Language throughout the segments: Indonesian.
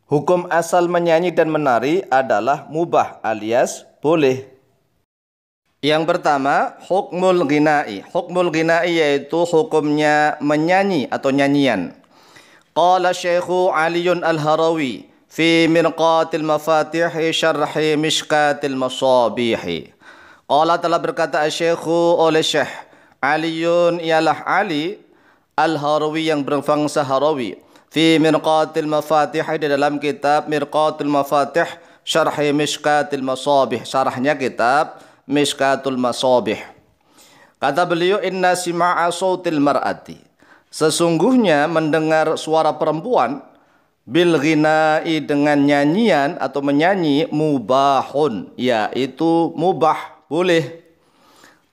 Hukum asal menyanyi dan menari adalah mubah alias boleh. Yang pertama, hukmul ghina'i. Hukmul ghina'i yaitu hukumnya menyanyi atau nyanyian. Qala Syekhu Aliyun Al-Harawi fi Mirqatil Mafatihi Syarhi Mishkatil Masabihi. Qala telah berkata Syekhu oleh Syekh Aliyun ialah Ali Al-Harawi yang berbangsa Harawi. Fi Mirqatil Mafatih, di dalam kitab Mirqatul Mafatih Syarhi Mishkatil Masabih, syarahnya kitab Mishkatul Masabih. Kata beliau, inna sima'a sautil mar'ati, sesungguhnya mendengar suara perempuan, bil ghina'i dengan nyanyian atau menyanyi, mubahun, yaitu mubah, boleh.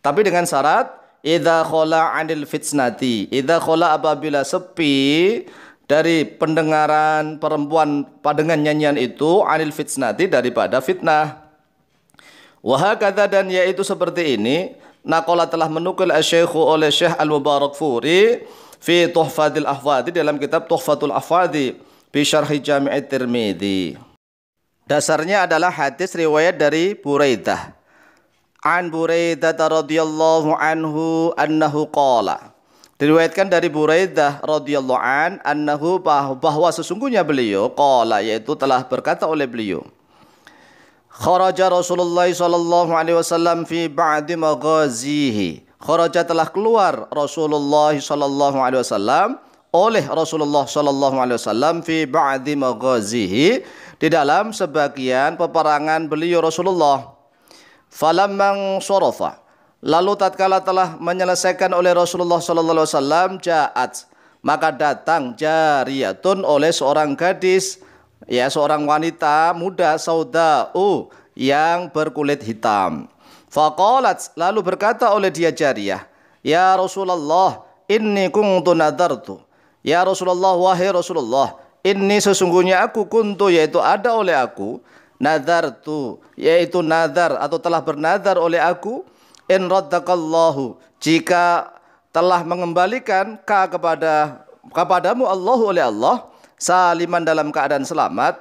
Tapi dengan syarat idza khala 'anil fitnati, idza khala apabila sepi dari pendengaran perempuan dengan nyanyian itu, 'anil fitnati daripada fitnah. Wa hakadza, dan yaitu seperti ini, naqala telah menukil asy-syekhu oleh Syekh Al-Mubarakfuri fi Tuhfatil Ahfadhi, dalam kitab Tuhfatul Ahfadhi bi Syarhi Jami' Tirmidzi. Dasarnya adalah hadis riwayat dari Buraidah. An Buraidah radhiyallahu anhu annahu qala, diriwayatkan dari Buraidah radhiyallahu an annahu, bahwa sesungguhnya beliau qala, yaitu telah berkata oleh beliau, kharaja Rasulullah sallallahu alaihi wasallam fi ba'di maghazihi. Kharaja telah keluar Rasulullah sallallahu alaihi wasallam oleh Rasulullah sallallahu alaihi wasallam fi ba'di maghazihi, di dalam sebagian peperangan beliau Rasulullah. Falamman sarafa, lalu tatkala telah menyelesaikan oleh Rasulullah sallallahu alaihi wasallam, ja'at, maka datang jariyatun, oleh seorang gadis, ya seorang wanita muda, sauda'u, yang berkulit hitam. Faqalat, lalu berkata oleh dia jariyah, ya Rasulullah, inni kuntu nadartu, ya Rasulullah, wahai Rasulullah, inni sesungguhnya aku, kuntu yaitu ada oleh aku, nadartu yaitu nadar atau telah bernadar oleh aku, in raddakallahu, jika telah mengembalikan kepadamu Allah oleh Allah, saliman dalam keadaan selamat,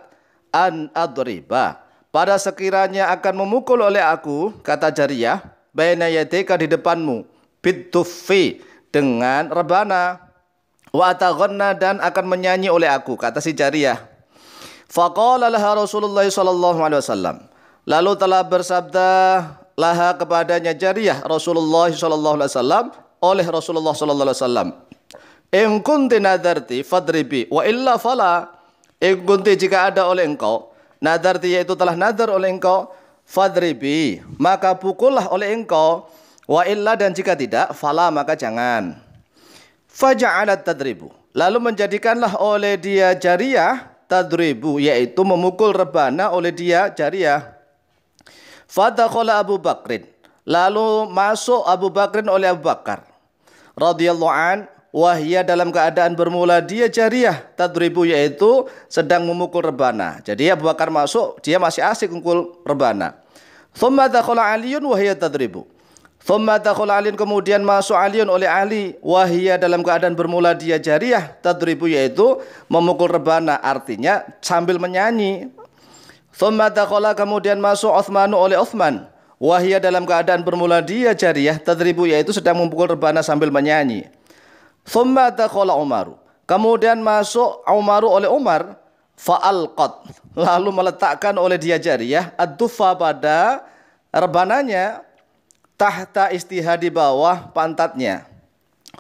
an adriba, pada sekiranya akan memukul oleh aku, kata jariyah, baina yadika, di depanmu, biduffi, dengan rebana, wa ataghanna, dan akan menyanyi oleh aku, kata si jariyah. Faqala laha Rasulullah sallallahu alaihi wasallam, lalu telah bersabda laha kepadanya jariyah Rasulullah sallallahu alaihi wasallam, oleh Rasulullah sallallahu alaihi wasallam, in kunti nadarti fadribi wa illa fala, in kunti, jika ada oleh engkau, nadarti yaitu telah nadar oleh engkau, fadribi, maka pukullah oleh engkau, wa illa, dan jika tidak, fala, maka jangan. Faja'alat tadribu, lalu menjadikanlah oleh dia jariyah tadribu, yaitu memukul rebana oleh dia jariyah. Fadakhala Abu Bakrin, lalu masuk Abu Bakrin oleh Abu Bakar radhiyallahu an, wahia, dalam keadaan bermula dia jariyah tadribu, yaitu sedang memukul rebana. Jadi Abu Bakar masuk, dia masih asik memukul rebana. Thumma dakhala Aliyun wahia tadribu, thumma dakhala Aliyun, kemudian masuk Aliyun oleh Ali, wahia, dalam keadaan bermula dia jariyah tadribu, yaitu memukul rebana, artinya sambil menyanyi. Thumma dakhala, kemudian masuk Utsmanu oleh Utsman, wahia, dalam keadaan bermula dia jariyah tadribu, yaitu sedang memukul rebana sambil menyanyi. Thumma dakhala Umaru, kemudian masuk Umaru oleh Umar, fa'alqat, lalu meletakkan oleh dia jariyah ad-duffa, pada rebananya, tahta istiha, di bawah pantatnya.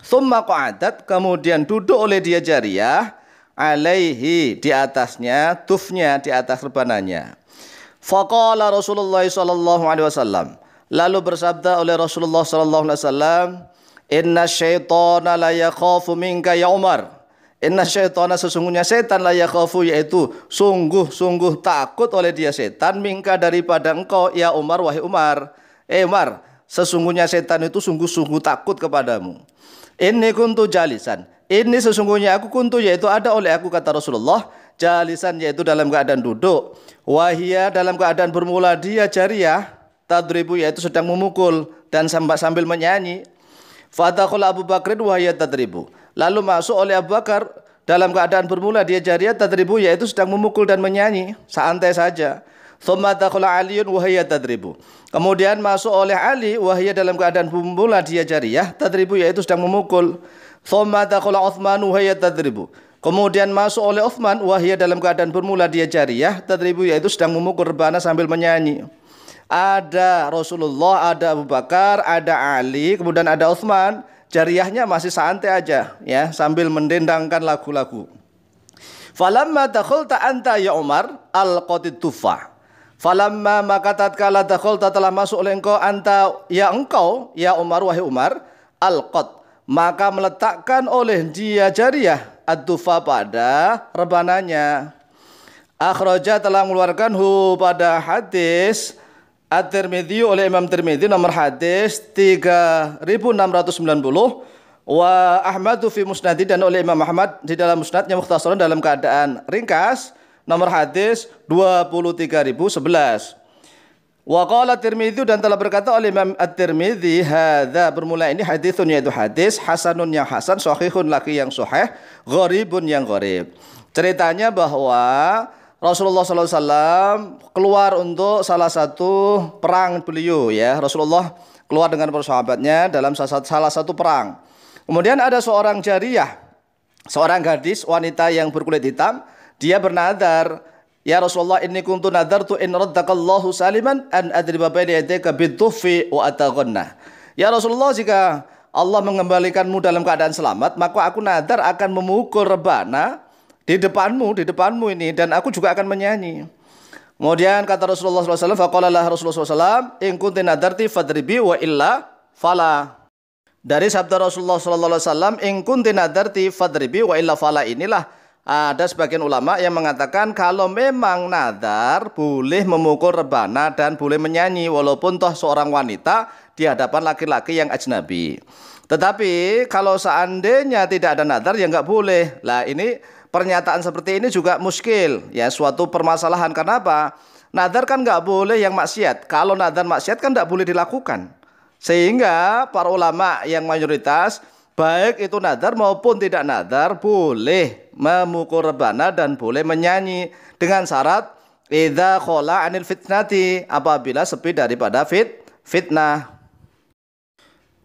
Thumma qa'adat, kemudian duduk oleh dia jariyah, alaihi, di atasnya, tufnya, di atas rebananya. Faqala Rasulullah sallallahu alaihi wasallam, lalu bersabda oleh Rasulullah sallallahu alaihi wasallam, inna syaitana la yakhafu minka ya Umar, inna syaitana, sesungguhnya setan, la yakhafu, yaitu sungguh-sungguh takut oleh dia setan, minka, daripada engkau, ya Umar, wahai Umar. Umar, sesungguhnya setan itu sungguh-sungguh takut kepadamu. Inni kuntu jalisan, ini sesungguhnya aku, kuntu yaitu ada oleh aku, kata Rasulullah, jalisan yaitu dalam keadaan duduk, wahia, dalam keadaan bermula dia jariyah tadribu, yaitu sedang memukul dan sambil menyanyi. Fadakhala Abu Bakrin wahia tadribu, lalu masuk oleh Abu Bakar dalam keadaan bermula dia jariyah tadribu, yaitu sedang memukul dan menyanyi, santai saja. Thumma dakhala Aliun wa hiya tadribu. Kemudian masuk oleh Ali wa hiya dalam keadaan bermula dia jariyah tadribu, yaitu sedang memukul. Thumma dakhala Utsman wa hiya tadribu. Kemudian masuk oleh Utsman wa hiya dalam keadaan bermula dia jariyah tadribu, yaitu sedang memukul rebana sambil menyanyi. Ada Rasulullah, ada Abu Bakar, ada Ali, kemudian ada Utsman. Jariyahnya masih santai aja ya, sambil mendendangkan lagu-lagu. Falamma dakhalta anta ya Umar alqatit tufa. Falamma maka tatkala dakhalta telah masuk oleh engkau anta ya engkau ya Umar wahai Umar alqat maka meletakkan oleh dia jariyah ad-tufa pada rebananya. Akhraja telah mengeluarkan pada hadis At-Tirmidzi oleh Imam Tirmidzi nomor hadis 3690 wa Ahmadu fi Musnadi dan oleh Imam Ahmad di dalam Musnadnya mukhtasaran dalam keadaan ringkas nomor hadis 23011. Wa qala Tirmidzi dan telah berkata oleh Imam At-Tirmidzi hadza bermula ini haditsun yaitu hadis hasanun yang hasan sahihun laki yang sahih gharibun yang gharib. Ceritanya bahwa Rasulullah SAW keluar untuk salah satu perang beliau ya. Rasulullah keluar dengan para sahabatnya dalam salah satu perang. Kemudian ada seorang jariyah, seorang gadis wanita yang berkulit hitam, dia bernadar, ya Rasulullah inni kuntu nadartu in raddakallahu saliman an adriba baina yadayka bidhufi wa ataghanna. Ya Rasulullah, jika Allah mengembalikanmu dalam keadaan selamat, maka aku nadar akan memukul rebana di depanmu ini, dan aku juga akan menyanyi. Kemudian kata Rasulullah SAW, faqalalah Rasulullah SAW, in kunti nadarti fadribi wa illa fala. Dari sabda Rasulullah SAW, in kunti nadarti fadribi wa illa fala, inilah ada sebagian ulama yang mengatakan kalau memang nadar boleh memukul rebana dan boleh menyanyi walaupun toh seorang wanita di hadapan laki-laki yang ajnabi. Tetapi kalau seandainya tidak ada nadar ya nggak boleh. Lah ini pernyataan seperti ini juga muskil ya, suatu permasalahan. Karena apa? Nadar kan nggak boleh yang maksiat. Kalau nadar maksiat kan nggak boleh dilakukan. Sehingga para ulama yang mayoritas baik itu nadar maupun tidak nadar boleh memukul rebana dan boleh menyanyi dengan syarat idza khala anil fitnati, apabila sepi daripada fitnah.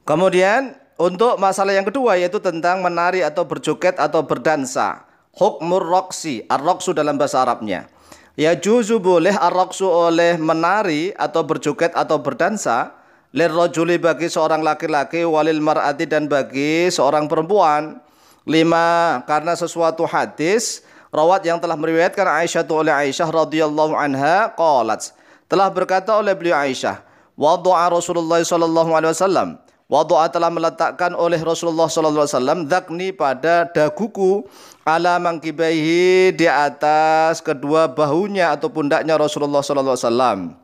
Kemudian untuk masalah yang kedua yaitu tentang menari atau berjoget atau berdansa. Hukmur roksi, ar-roksu dalam bahasa Arabnya. Ya juzu boleh ar-roksu oleh menari atau berjoget atau berdansa. Lirrojuli bagi seorang laki-laki, walil mar'ati dan bagi seorang perempuan. 5. Karena sesuatu hadis rawat yang telah meriwayatkan Aisyah oleh Aisyah radhiyallahu anha qalat, telah berkata oleh beliau Aisyah, wadu'a Rasulullah sallallahu alaihi wasallam, wadu'a telah meletakkan oleh Rasulullah sallallahu alaihi wasallam dzakni pada daguku, ala mangkibaihi di atas kedua bahunya atau pundaknya Rasulullah sallallahu alaihi wasallam.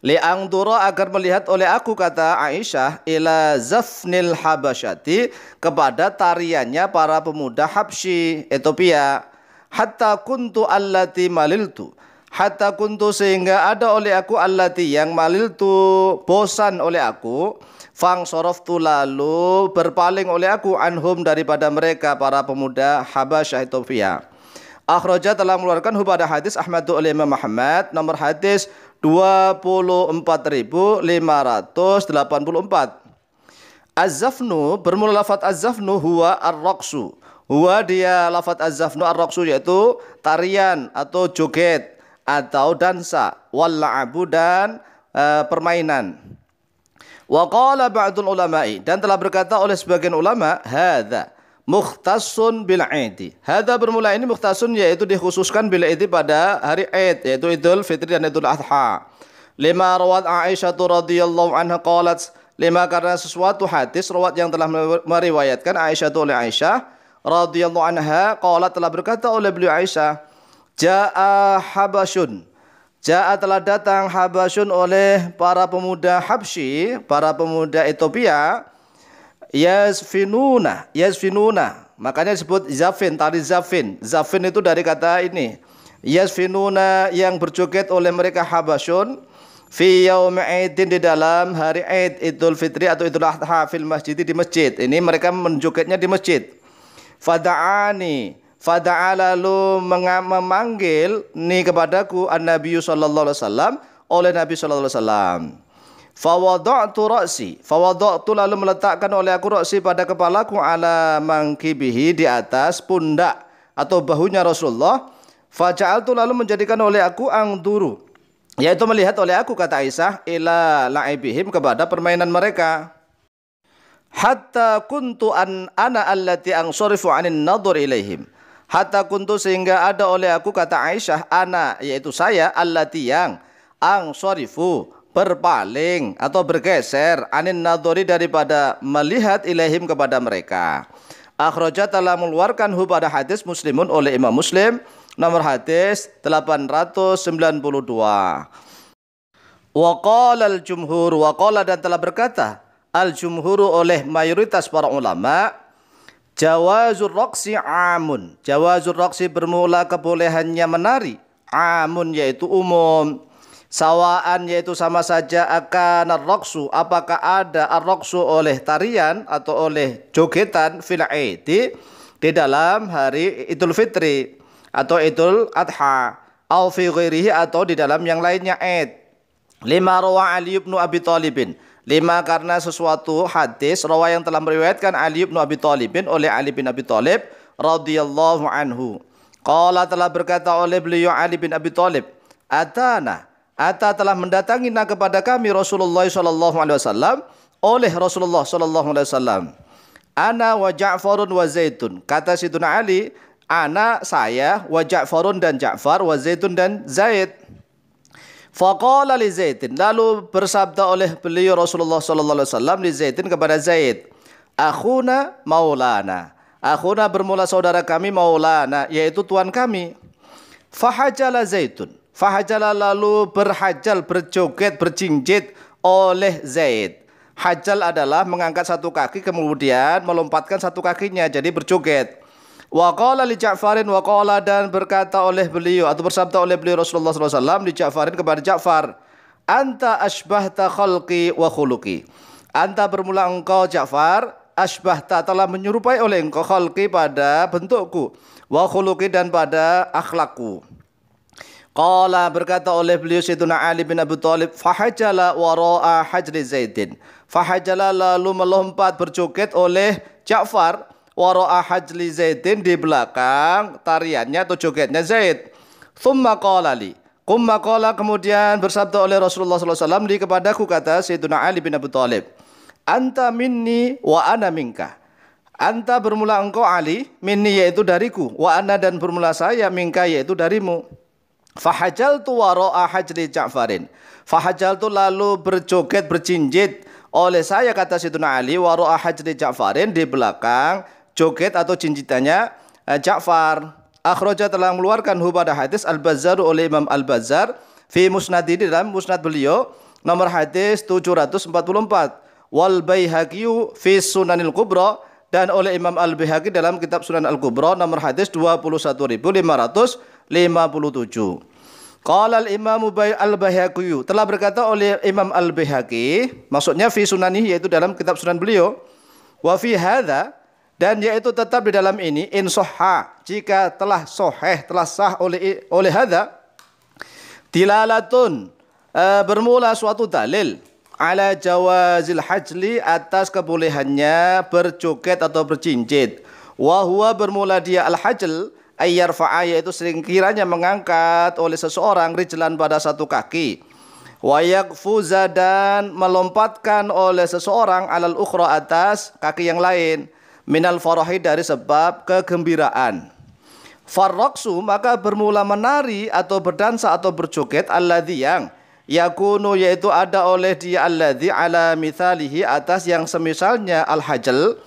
Li'angdura agar melihat oleh aku, kata Aisyah, ila zafnil habasyati kepada tariannya para pemuda Habsyi Ethiopia. Hatta kuntu allati maliltu, hatta kuntu sehingga ada oleh aku allati yang maliltu bosan oleh aku, fang soroftu lalu berpaling oleh aku anhum daripada mereka para pemuda Habasyah Ethiopia. Akhraja telah mengeluarkan pada hadis Ahmad oleh Imam Muhammad nomor hadis 24.584. Az-zafnu bermula lafaz az-zafnu huwa ar-raqsu. Huwa dia lafaz az-zafnu ar-raqsu yaitu tarian atau joget atau dansa, wal la'abu dan permainan. Wa qala ba'dul ulama'i dan telah berkata oleh sebagian ulama hadza mukhtassun bil Aid. Hadza bermula ini mukhtassun yaitu dikhususkan bil Aid pada hari Aid yaitu Idul Fitri dan Idul Adha. 5 rawat Aisyah radhiyallahu anha qalat, 5 karena sesuatu hadis rawat yang telah meriwayatkan Aisyah oleh Aisyah radhiyallahu anha qalat telah berkata oleh beliau Aisyah, jaa habasyun, jaa telah datang habasyun oleh para pemuda Habsyi, para pemuda Ethiopia, yazfinuna, makanya disebut zafin, tari zafin. Zafin itu dari kata ini, yazfinuna yang berjoget oleh mereka Habasyun fi yaumi Aidin di dalam hari Aid Idul Fitri atau Idul Adha fil masjid di masjid. Ini mereka menjogetnya di masjid. Fada'a lalu memanggil ni kepadaku an-Nabi sallallahu alaihi wasallam oleh Nabi sallallahu alaihi wasallam. Fawada'tu lalu meletakkan oleh aku ra'si pada kepalaku ala mangkibihi di atas pundak atau bahunya Rasulullah. Faja'altu lalu menjadikan oleh aku angduru, yaitu melihat oleh aku, kata Aisyah, ila la'ibihim kepada permainan mereka. Hatta kuntu ana allati ansorifu anin nadur ilaihim. Hatta kuntu sehingga ada oleh aku, kata Aisyah, ana yaitu saya, allati yang ansorifu berpaling atau bergeser, anin nadori daripada melihat, ilaihim kepada mereka. Akhrajat telah mengeluarkan pada hadis Muslimun oleh Imam Muslim, nomor hadis 892. Wa qala al-jumhur, wa qala dan telah berkata al-jumhuru oleh mayoritas para ulama, jawazur raqsi amun. Jawazur raqsi bermula kebolehannya menari, amun yaitu umum. Sawaan yaitu sama saja, akan ar-raqsu apakah ada ar-raqsu oleh tarian atau oleh jogetan, fil aidi di dalam hari Idul Fitri atau Idul Adha, au fi ghairihi atau di dalam yang lainnya Id. Lima rawa Ali bin Abi Thalibin. Lima karena sesuatu hadis rawa yang telah meriwayatkan Ali bin Abi Thalibin oleh Ali bin Abi Thalib radhiyallahu anhu. Qala telah berkata oleh beliau Ali bin Abi Thalib, Ata telah mendatangi kepada kami Rasulullah sallallahu alaihi wasallam oleh Rasulullah sallallahu alaihi wasallam. Ana wa Ja'farun wa Zaidun. Kata Siduna Ali, ana saya, wa Ja'farun dan Ja'far, wa Zaidun dan Zaid. Faqala li Zaidin, lalu bersabda oleh beliau Rasulullah sallallahu alaihi wasallam li Zaidin kepada Zaid, akhuna maulana. Akhuna bermula saudara kami, maulana yaitu tuan kami. Fahajala Zaidun. Fahajala lalu berhajal, berjoget, berjinjit oleh Zaid. Hajal adalah mengangkat satu kaki kemudian melompatkan satu kakinya, jadi berjoget. Wa qala li Ja'farin, wa qala dan berkata oleh beliau atau bersabda oleh beliau Rasulullah SAW li Ja'farin kepada Ja'far, anta asbahta khalqi wa khuluqi. Anta bermula engkau Ja'far, asbahta telah menyerupai oleh engkau, khalqi pada bentukku, wa khuluqi dan pada akhlakku. Qala berkata oleh beliau Sayyidina Ali bin Abi Thalib, fahajala wara'a hajri Zaidin. Fahajala lalu melompat berjoget oleh Ja'far, wara'a hajri Zaidin di belakang tariannya atau jogetnya Zaid. Thumma qala li. Kumma qala kemudian bersabda oleh Rasulullah SAW di kepadaku, kata Sayyidina Ali bin Abi Thalib, anta minni wa ana minka. Anta bermula engkau Ali, minni yaitu dariku, wa ana dan bermula saya, minka yaitu darimu. Fahajaltu wara'a hajri Ja'farin. Fahajaltu lalu berjoget, berjinjit oleh saya, kata Sayyidina Ali, wara'a hajri Ja'farin di belakang joget atau jinjitannya Ja'far. Akhrajah telah mengeluarkan pada hadis Al-Bazzar oleh Imam Al-Bazzar fi musnadi dalam musnad beliau nomor hadis 744. Wal Baihaqi fi Sunanil Kubra dan oleh Imam Al-Baihaqi dalam kitab Sunan Al-Kubra nomor hadis 21.557. Qala al-Imam Al-Baihaqi, telah berkata oleh Imam Al-Baihaqi, maksudnya fi sunanihi yaitu dalam kitab sunan beliau, wa fi hadza dan yaitu tetap di dalam ini, in sahha jika telah sahih, telah sah oleh hadza, dilalatun bermula suatu dalil ala jawazil hajli atas kebolehannya berjoget atau berjinjit. Wa huwa bermula dia al-hajl ayyarfa'a yaitu sekiranya mengangkat oleh seseorang rijlan pada satu kaki, wa yakfuza dan melompatkan oleh seseorang alal ukhra atas kaki yang lain, minal farahi dari sebab kegembiraan. Farraqsu maka bermula menari atau berdansa atau berjoget alladzi yang yakunu yaitu ada oleh dia alladzi ala mithalihi atas yang semisalnya al-hajl,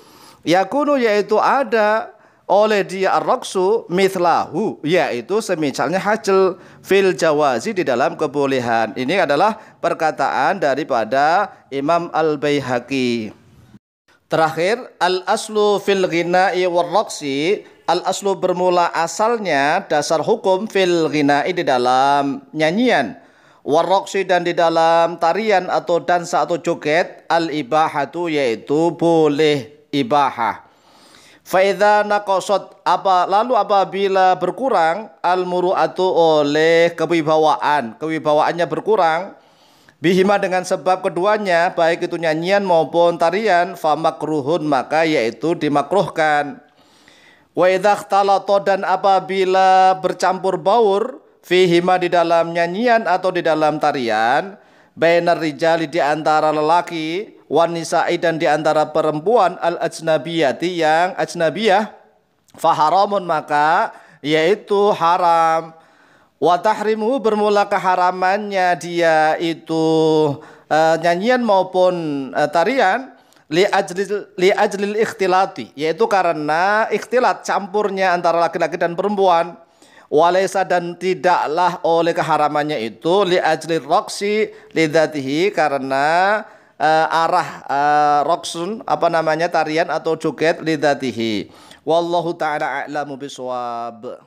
yakunu yaitu ada oleh dia ar-raqsu mithlahu yaitu semisalnya hajl, fil jawazi di dalam kebolehan. Ini adalah perkataan daripada Imam Al-Baihaqi. Terakhir, al-aslu fil ghina'i war raqsi. Al-aslu bermula asalnya dasar hukum fil ghina'i di dalam nyanyian, war raqsi dan di dalam tarian atau dansa atau joget, al-ibahatu yaitu boleh ibahah. Faidha naqasat lalu apabila berkurang al-muru'atu oleh kewibawaannya berkurang bihima dengan sebab keduanya baik itu nyanyian maupun tarian famakruhun maka yaitu dimakruhkan. Wa idza ikhtalata dan apabila bercampur baur fihima di dalam nyanyian atau di dalam tarian bainar rijali di antara lelaki wan nisa'i dan di antara perempuan al ajnabiyati yang ajnabiyah faharamun maka yaitu haram wa tahrimu bermula keharamannya dia itu nyanyian maupun tarian li ajlil ikhtilati yaitu karena ikhtilat campurnya antara laki-laki dan perempuan. Walaysa dan tidaklah oleh keharamannya itu li ajli roksi lidatihi karena roksun tarian atau joget lidatihi. Wallahu ta'ala a'lamu biswab.